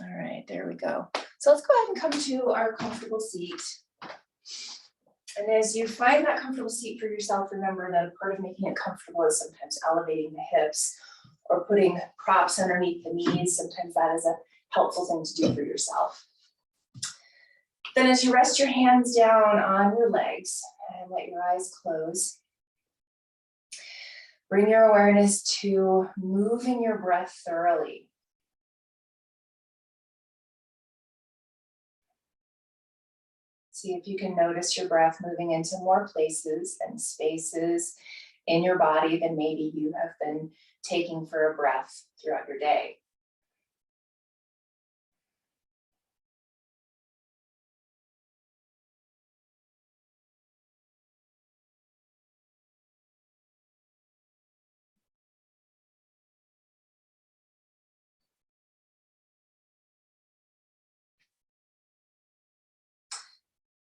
All right, there we go. So let's go ahead and come to our comfortable seat. And as you find that comfortable seat for yourself, remember that a part of making it comfortable is sometimes elevating the hips or putting props underneath the knees. Sometimes that is a helpful thing to do for yourself. Then as you rest your hands down on your legs and let your eyes close, bring your awareness to moving your breath thoroughly. See if you can notice your breath moving into more places and spaces in your body than maybe you have been taking for a breath throughout your day.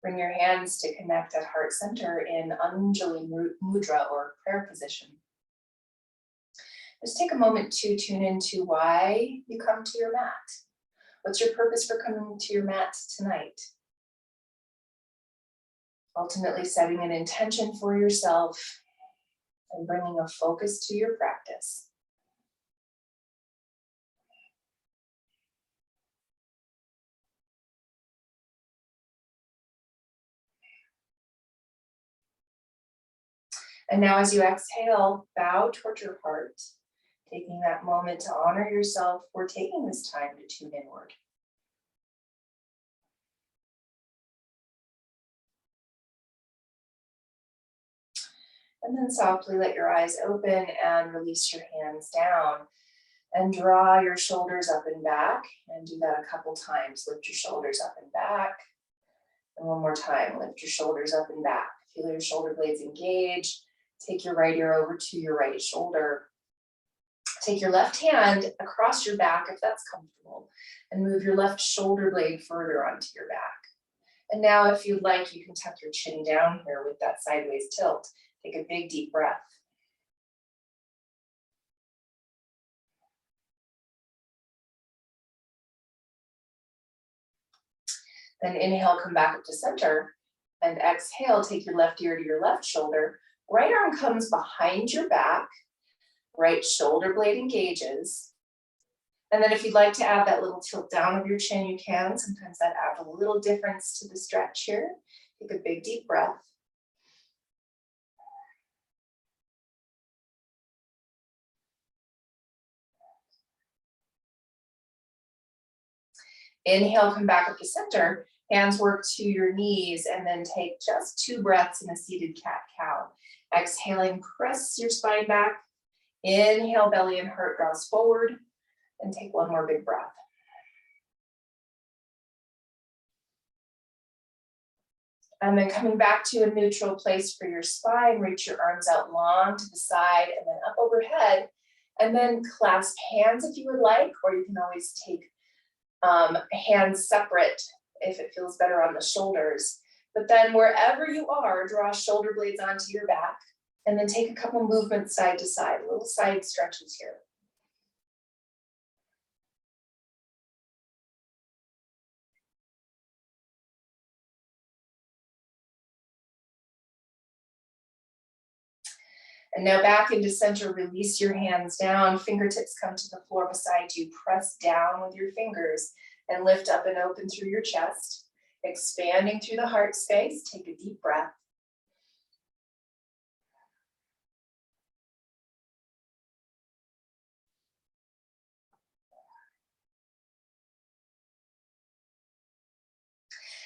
Bring your hands to connect at heart center in Anjali Mudra or prayer position. Just take a moment to tune into why you come to your mat. What's your purpose for coming to your mat tonight? Ultimately setting an intention for yourself and bringing a focus to your practice. And now as you exhale, bow toward your heart, taking that moment to honor yourself for taking this time to tune inward. And then softly let your eyes open and release your hands down and draw your shoulders up and back, and do that a couple times. Lift your shoulders up and back. And one more time, lift your shoulders up and back. Feel your shoulder blades engage. Take your right ear over to your right shoulder. Take your left hand across your back if that's comfortable, and move your left shoulder blade further onto your back. And now if you'd like, you can tuck your chin down here with that sideways tilt. Take a big deep breath. Then inhale, come back up to center, and exhale, take your left ear to your left shoulder. Right arm comes behind your back, right shoulder blade engages. And then if you'd like to add that little tilt down of your chin, you can. Sometimes that adds a little difference to the stretch here. Take a big deep breath. Inhale, come back up to center. Hands work to your knees, and then take just 2 breaths in a seated cat-cow. Exhaling, press your spine back. Inhale, belly and heart draws forward, and take one more big breath. And then coming back to a neutral place for your spine, reach your arms out long to the side and then up overhead, and then clasp hands if you would like, or you can always take hands separate if it feels better on the shoulders. But then wherever you are, draw shoulder blades onto your back, and then take a couple movements side to side, little side stretches here. And now back into center, release your hands down, fingertips come to the floor beside you, press down with your fingers and lift up and open through your chest, expanding through the heart space. Take a deep breath.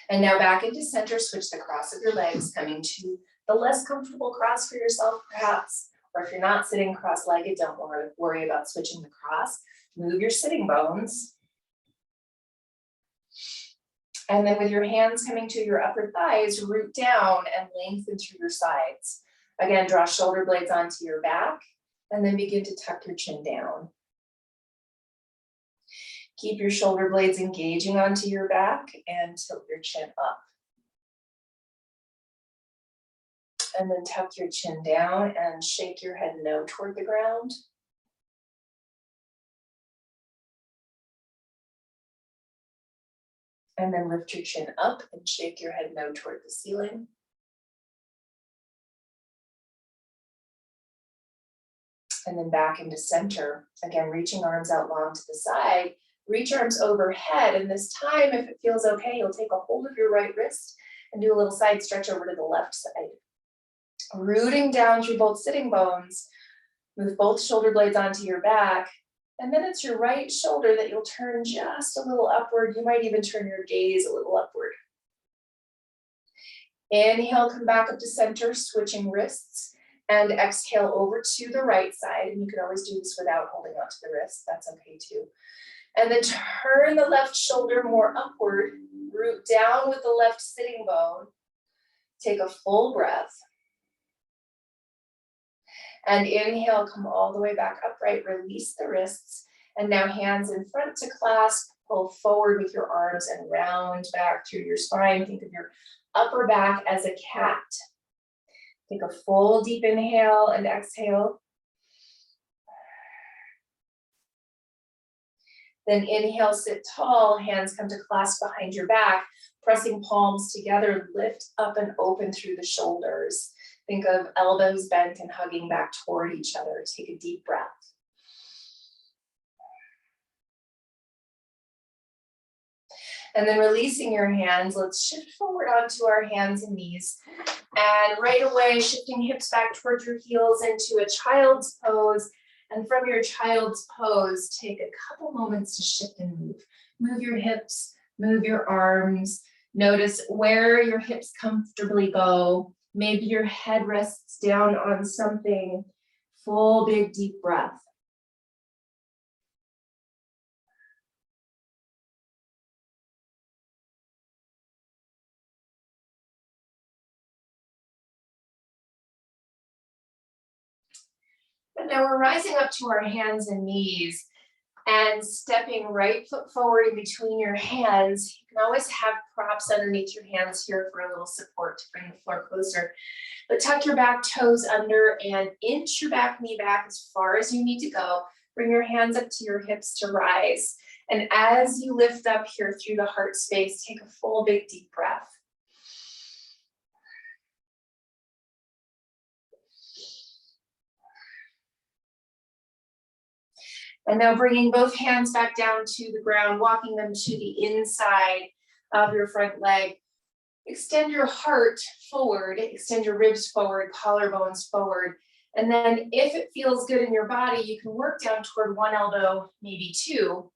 And now back into center, switch the cross of your legs, coming to the less comfortable cross for yourself perhaps, or if you're not sitting cross-legged, don't worry about switching the cross. Move your sitting bones. And then with your hands coming to your upper thighs, root down and lengthen through your sides. Again, draw shoulder blades onto your back, and then begin to tuck your chin down. Keep your shoulder blades engaging onto your back and tilt your chin up. And then tuck your chin down and shake your head no toward the ground. And then lift your chin up and shake your head no toward the ceiling. And then back into center. Again, reaching arms out long to the side. Reach arms overhead. And this time, if it feels okay, you'll take a hold of your right wrist and do a little side stretch over to the left side. Rooting down through both sitting bones. Move both shoulder blades onto your back. And then it's your right shoulder that you'll turn just a little upward. You might even turn your gaze a little upward. Inhale, come back up to center, switching wrists. And exhale over to the right side. And you can always do this without holding onto the wrist. That's okay too. And then turn the left shoulder more upward. Root down with the left sitting bone. Take a full breath. And inhale, come all the way back upright. Release the wrists. And now hands in front to clasp. Pull forward with your arms and round back through your spine. Think of your upper back as a cat. Take a full deep inhale and exhale. Then inhale, sit tall, hands come to clasp behind your back, pressing palms together, lift up and open through the shoulders. Think of elbows bent and hugging back toward each other. Take a deep breath. And then releasing your hands, let's shift forward onto our hands and knees. And right away, shifting hips back towards your heels into a child's pose. And from your child's pose, take a couple moments to shift and move. Move your hips, move your arms. Notice where your hips comfortably go. Maybe your head rests down on something. Full, big, deep breath. And now we're rising up to our hands and knees and stepping right foot forward in between your hands. You can always have props underneath your hands here for a little support to bring the floor closer. But tuck your back toes under and inch your back knee back as far as you need to go. Bring your hands up to your hips to rise. And as you lift up here through the heart space, take a full big deep breath. And now bringing both hands back down to the ground, walking them to the inside of your front leg. Extend your heart forward, extend your ribs forward, collarbones forward. And then if it feels good in your body, you can work down toward one elbow, maybe two.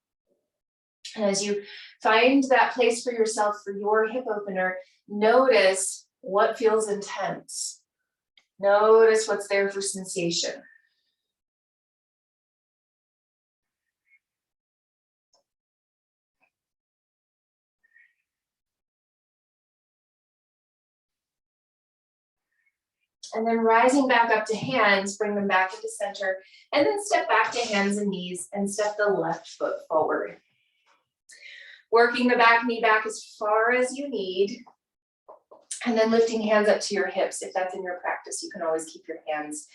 And as you find that place for yourself for your hip opener, notice what feels intense. Notice what's there for sensation. And then rising back up to hands, bring them back into center, and then step back to hands and knees and step the left foot forward. Working the back knee back as far as you need, and then lifting hands up to your hips. If that's in your practice, you can always keep your hands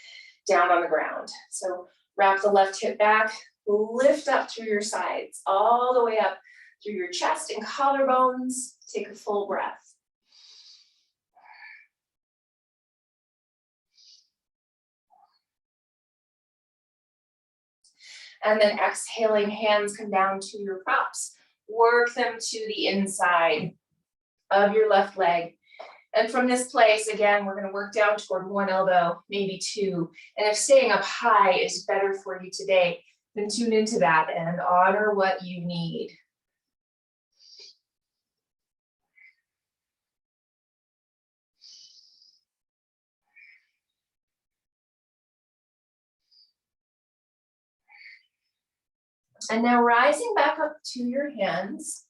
down on the ground. So wrap the left hip back, lift up through your sides, all the way up through your chest and collarbones. Take a full breath. And then exhaling, hands come down to your props. Work them to the inside of your left leg. And from this place, again, we're going to work down toward one elbow, maybe two. And if staying up high is better for you today, then tune into that and honor what you need. And now rising back up to your hands,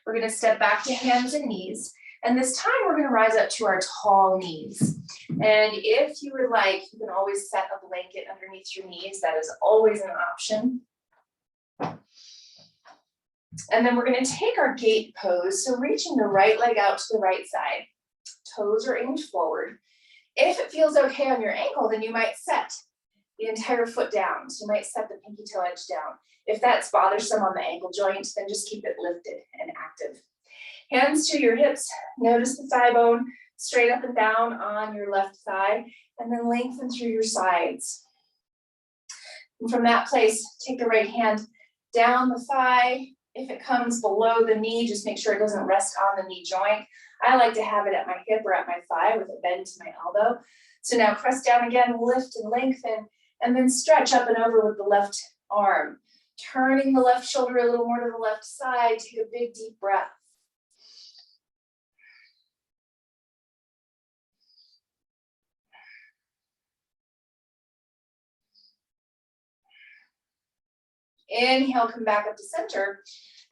we're going to step back to hands and knees. And this time we're going to rise up to our tall knees. And if you would like, you can always set a blanket underneath your knees. That is always an option. And then we're going to take our gate pose. So reaching the right leg out to the right side. Toes are aimed forward. If it feels okay on your ankle, then you might set the entire foot down. So you might set the pinky toe edge down. If that's bothersome on the ankle joint, then just keep it lifted and active. Hands to your hips, notice the thigh bone straight up and down on your left thigh, and then lengthen through your sides. And from that place, take the right hand down the thigh. If it comes below the knee, just make sure it doesn't rest on the knee joint. I like to have it at my hip or at my thigh with it bent to my elbow. So now press down again, lift and lengthen, and then stretch up and over with the left arm. Turning the left shoulder a little more to the left side, take a big deep breath. Inhale, come back up to center.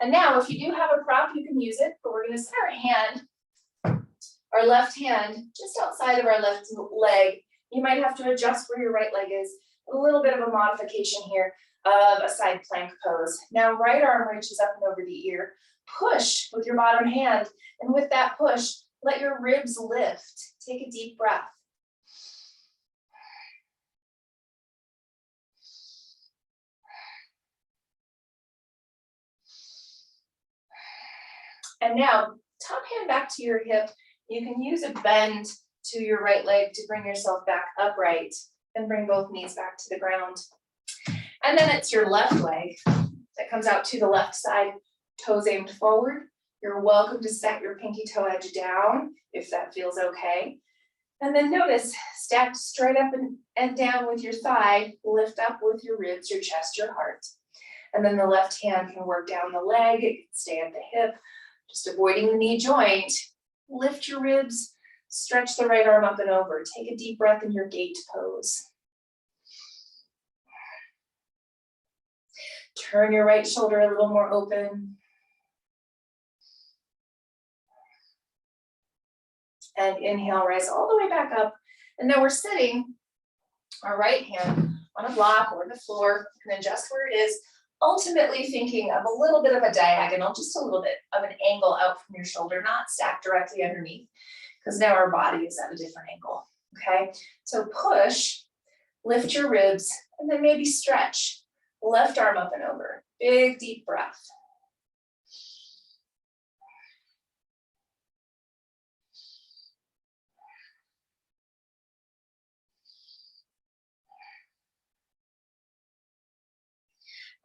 And now if you do have a prop, you can use it, but we're gonna set our hand, our left hand, just outside of our left leg. You might have to adjust where your right leg is. A little bit of a modification here of a side plank pose. Now right arm reaches up and over the ear. Push with your bottom hand, and with that push, let your ribs lift. Take a deep breath. And now, top hand back to your hip. You can use a bend to your right leg to bring yourself back upright and bring both knees back to the ground. And then it's your left leg that comes out to the left side, toes aimed forward. You're welcome to set your pinky toe edge down if that feels okay. And then notice, stacked straight up and down with your thigh, lift up with your ribs, your chest, your heart. And then the left hand can work down the leg, it can stay at the hip, just avoiding the knee joint. Lift your ribs, stretch the right arm up and over. Take a deep breath in your gate pose. Turn your right shoulder a little more open. And inhale, rise all the way back up. And now we're sitting our right hand on a block or the floor, and then just where it is, ultimately thinking of a little bit of a diagonal, just a little bit of an angle out from your shoulder, not stacked directly underneath, because now our body is at a different angle, okay? So push, lift your ribs, and then maybe stretch. Left arm up and over. Big, deep breath.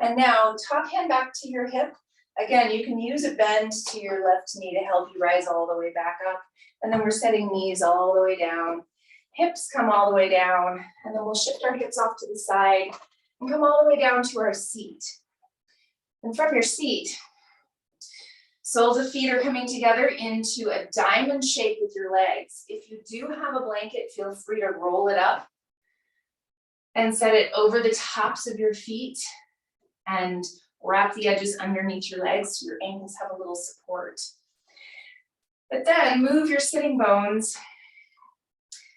And now top hand back to your hip. Again, you can use a bend to your left knee to help you rise all the way back up. And then we're setting knees all the way down. Hips come all the way down. And then we'll shift our hips off to the side and come all the way down to our seat. And from your seat, soles of feet are coming together into a diamond shape with your legs. If you do have a blanket, feel free to roll it up and set it over the tops of your feet and wrap the edges underneath your legs so your ankles have a little support. But then move your sitting bones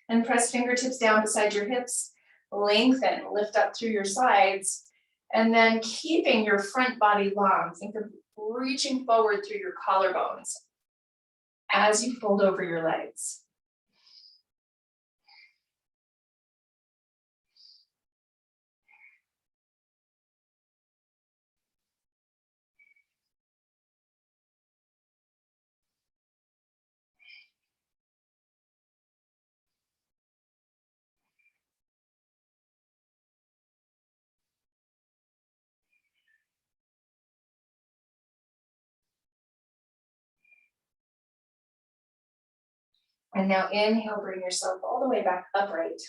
and press fingertips down beside your hips. Lengthen, lift up through your sides, and then keeping your front body long. Think of reaching forward through your collarbones as you fold over your legs. And now inhale, bring yourself all the way back upright.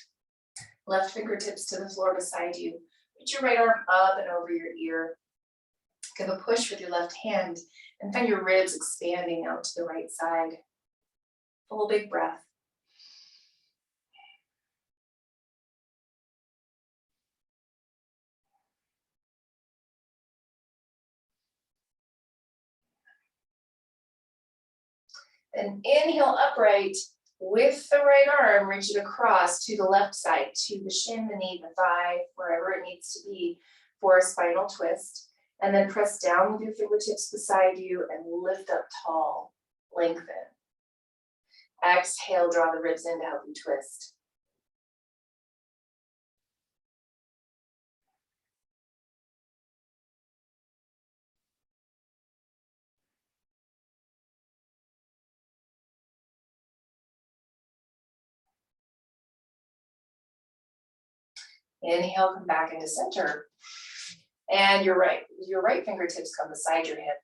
Left fingertips to the floor beside you. Reach your right arm up and over your ear. Give a push with your left hand and find your ribs expanding out to the right side. Full big breath. Then inhale upright with the right arm, reach it across to the left side, to the shin, the knee, the thigh, wherever it needs to be for a spinal twist. And then press down with your fingertips beside you and lift up tall, lengthen. Exhale, draw the ribs in to help you twist. Inhale, come back into center. And your right fingertips come beside your hip.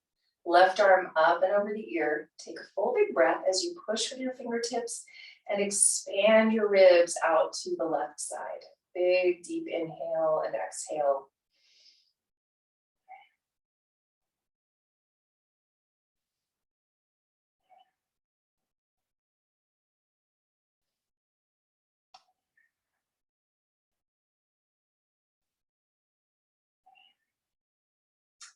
Left arm up and over the ear. Take a full big breath as you push with your fingertips and expand your ribs out to the left side. Big, deep inhale and exhale.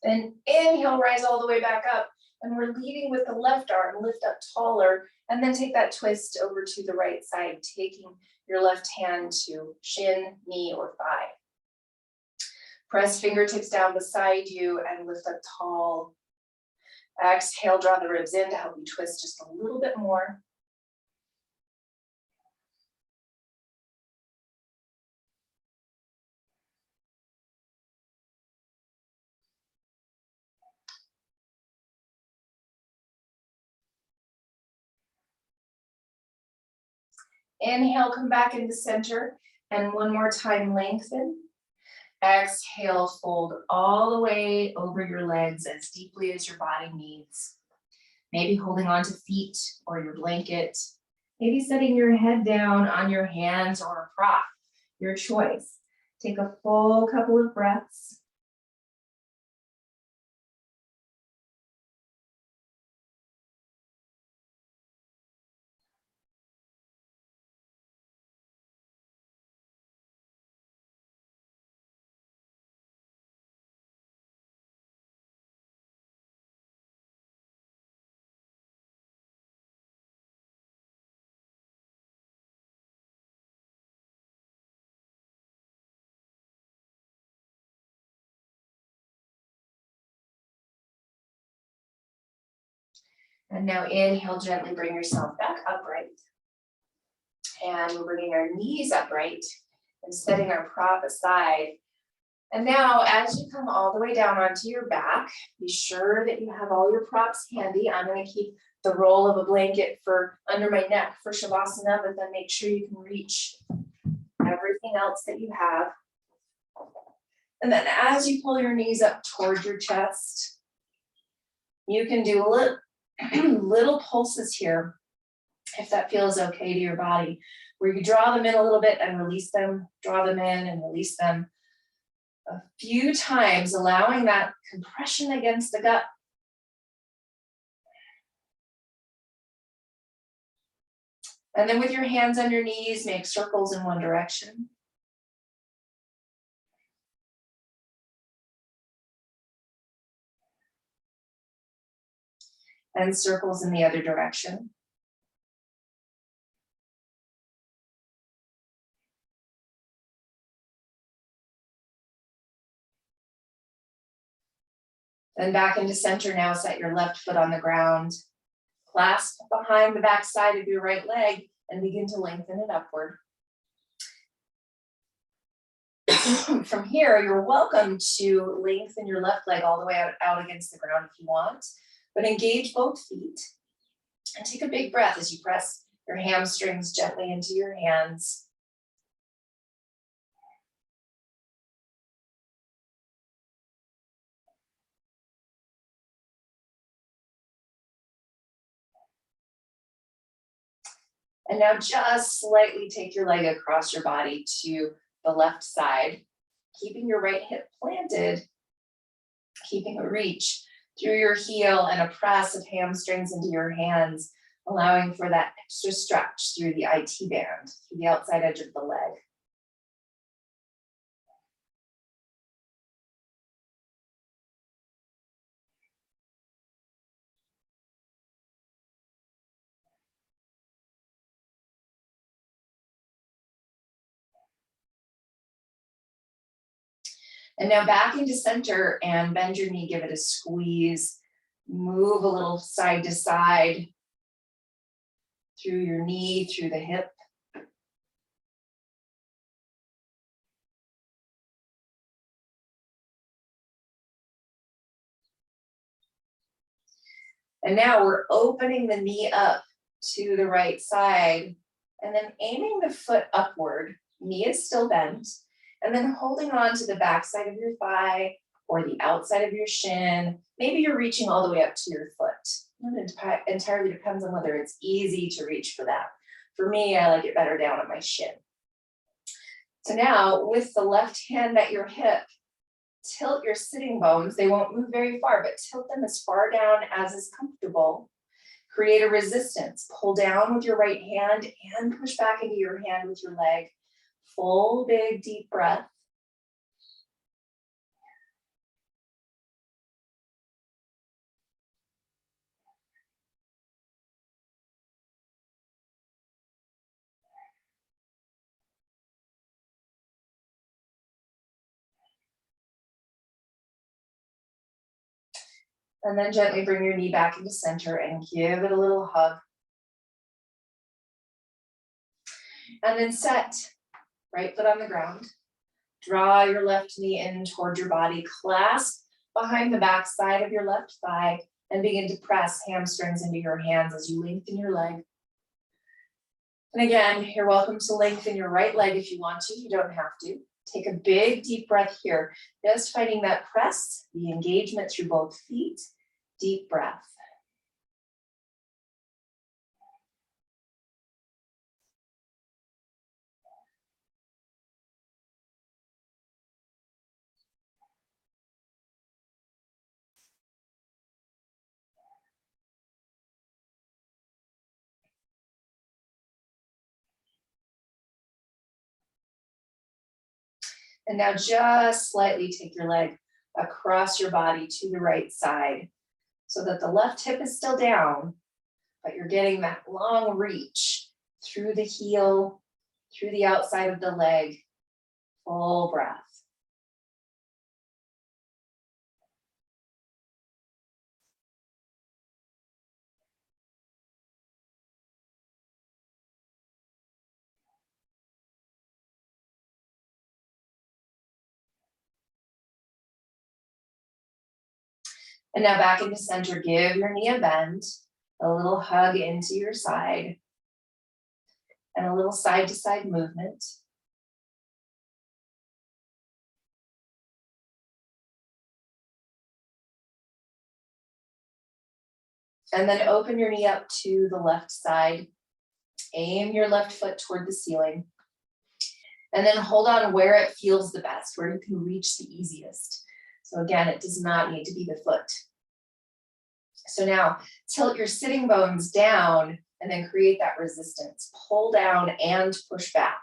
Then inhale, rise all the way back up. And we're leading with the left arm, lift up taller, and then take that twist over to the right side, taking your left hand to shin, knee, or thigh. Press fingertips down beside you and lift up tall. Exhale, draw the ribs in to help you twist just a little bit more. Inhale, come back into center. And one more time, lengthen. Exhale, fold all the way over your legs as deeply as your body needs. Maybe holding on to feet or your blanket. Maybe setting your head down on your hands or a prop, your choice. Take a full couple of breaths. And now inhale, gently bring yourself back upright. And we're bringing our knees upright and setting our prop aside. And now as you come all the way down onto your back, be sure that you have all your props handy. I'm going to keep the roll of a blanket for under my neck for Shavasana, but then make sure you can reach everything else that you have. And then as you pull your knees up toward your chest, you can do little pulses here, if that feels okay to your body, where you draw them in a little bit and release them, draw them in and release them a few times, allowing that compression against the gut. And then with your hands on your knees, make circles in one direction. And circles in the other direction. Then back into center now, set your left foot on the ground. Clasp behind the back side of your right leg and begin to lengthen it upward. From here, you're welcome to lengthen your left leg all the way out against the ground if you want, but engage both feet and take a big breath as you press your hamstrings gently into your hands. And now just slightly take your leg across your body to the left side, keeping your right hip planted, keeping a reach through your heel and a press of hamstrings into your hands, allowing for that extra stretch through the IT band, through the outside edge of the leg. And now back into center and bend your knee, give it a squeeze, move a little side to side through your knee, through the hip. And now we're opening the knee up to the right side and then aiming the foot upward. Knee is still bent. And then holding on to the backside of your thigh or the outside of your shin. Maybe you're reaching all the way up to your foot. It entirely depends on whether it's easy to reach for that. For me, I like it better down at my shin. So now with the left hand at your hip, tilt your sitting bones. They won't move very far, but tilt them as far down as is comfortable. Create a resistance. Pull down with your right hand and push back into your hand with your leg. Full, big, deep breath. And then gently bring your knee back into center and give it a little hug. And then set, right foot on the ground. Draw your left knee in toward your body. Clasp behind the back side of your left thigh and begin to press hamstrings into your hands as you lengthen your leg. And again, you're welcome to lengthen your right leg if you want to. You don't have to. Take a big deep breath here. Just finding that press, the engagement through both feet. Deep breath. And now just slightly take your leg across your body to the right side so that the left hip is still down, but you're getting that long reach through the heel, through the outside of the leg. Full breath. And now back into center, give your knee a bend, a little hug into your side, and a little side to side movement. And then open your knee up to the left side. Aim your left foot toward the ceiling. And then hold on where it feels the best, where you can reach the easiest. So again, it does not need to be the foot. So now tilt your sitting bones down and then create that resistance. Pull down and push back.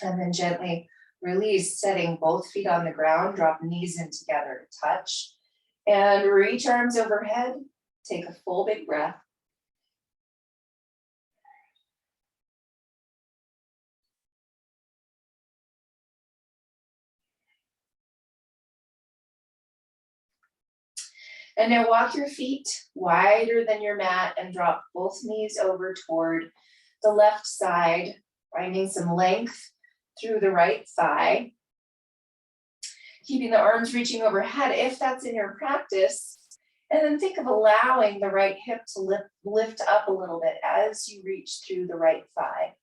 And then gently release, setting both feet on the ground, drop knees in together to touch. And reach arms overhead, take a full big breath. And now walk your feet wider than your mat and drop both knees over toward the left side, finding some length through the right thigh. Keeping the arms reaching overhead if that's in your practice. And then think of allowing the right hip to lift up a little bit as you reach through the right thigh.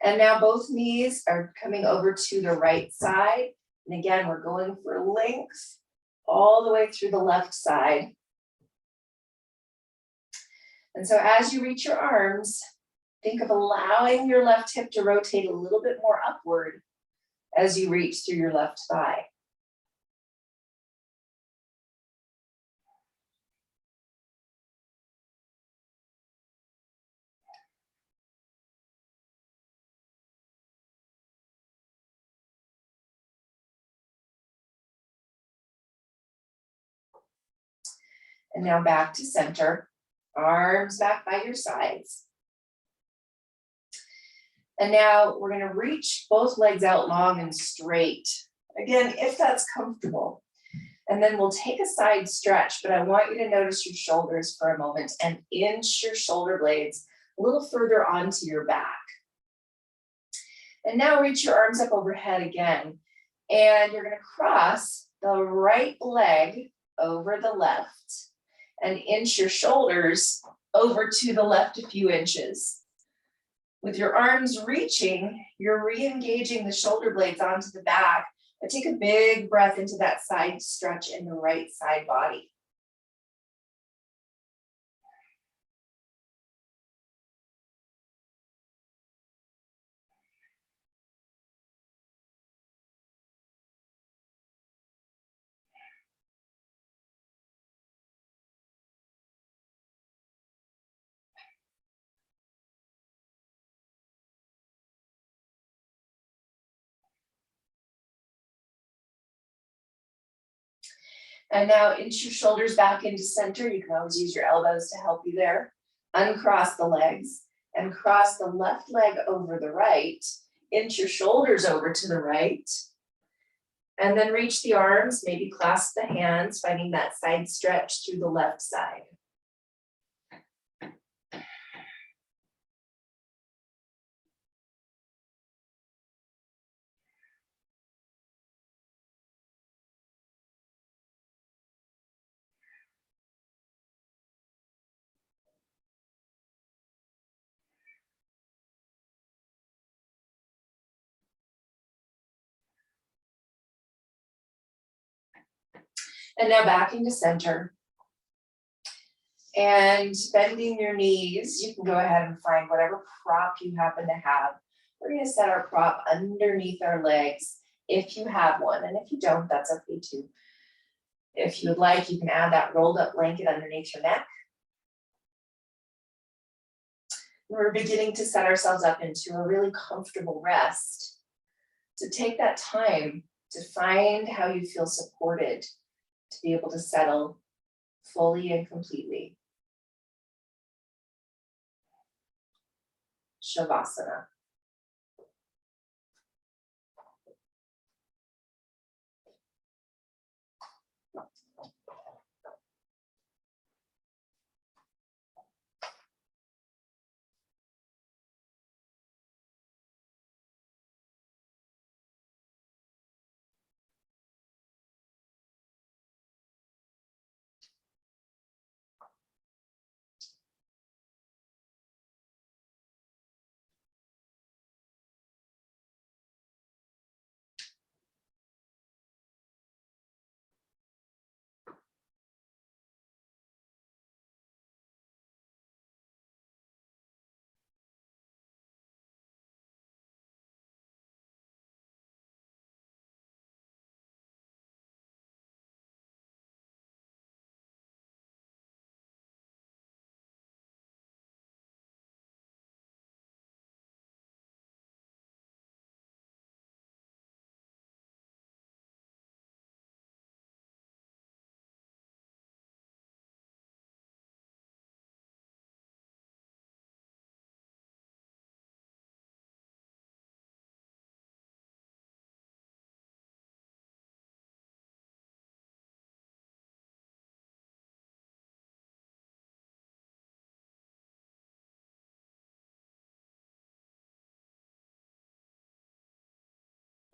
And now both knees are coming over to the right side. And again, we're going for length all the way through the left side. And so as you reach your arms, think of allowing your left hip to rotate a little bit more upward as you reach through your left thigh. And now back to center, arms back by your sides. And now we're gonna reach both legs out long and straight. Again, if that's comfortable. And then we'll take a side stretch, but I want you to notice your shoulders for a moment and inch your shoulder blades a little further onto your back. And now reach your arms up overhead again. And you're gonna cross the right leg over the left and inch your shoulders over to the left a few inches. With your arms reaching, you're re-engaging the shoulder blades onto the back, but take a big breath into that side stretch in the right side body. And now inch your shoulders back into center. You can always use your elbows to help you there. Uncross the legs and cross the left leg over the right. Inch your shoulders over to the right. And then reach the arms, maybe clasp the hands, finding that side stretch through the left side. And now back into center. And bending your knees, you can go ahead and find whatever prop you happen to have. We're going to set our prop underneath our legs if you have one. And if you don't, that's okay too. If you would like, you can add that rolled up blanket underneath your neck. We're beginning to set ourselves up into a really comfortable rest. So take that time to find how you feel supported to be able to settle fully and completely. Shavasana.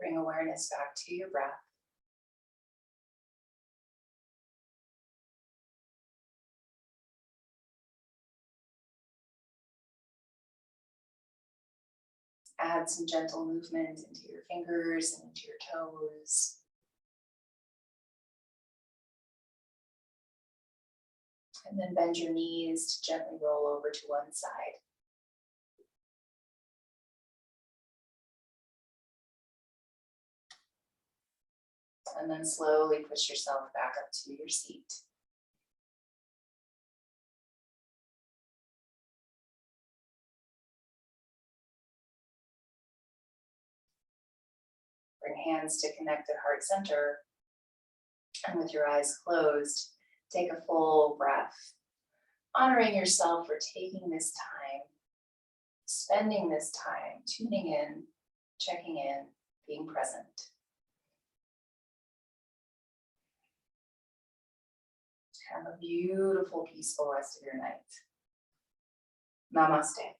Bring awareness back to your breath. Add some gentle movement into your fingers and into your toes. And then bend your knees to gently roll over to one side. And then slowly push yourself back up to your seat. Bring hands to connect at heart center. And with your eyes closed, Take a full breath, honoring yourself for taking this time, spending this time, tuning in, checking in, being present. Have a beautiful, peaceful rest of your night. Namaste.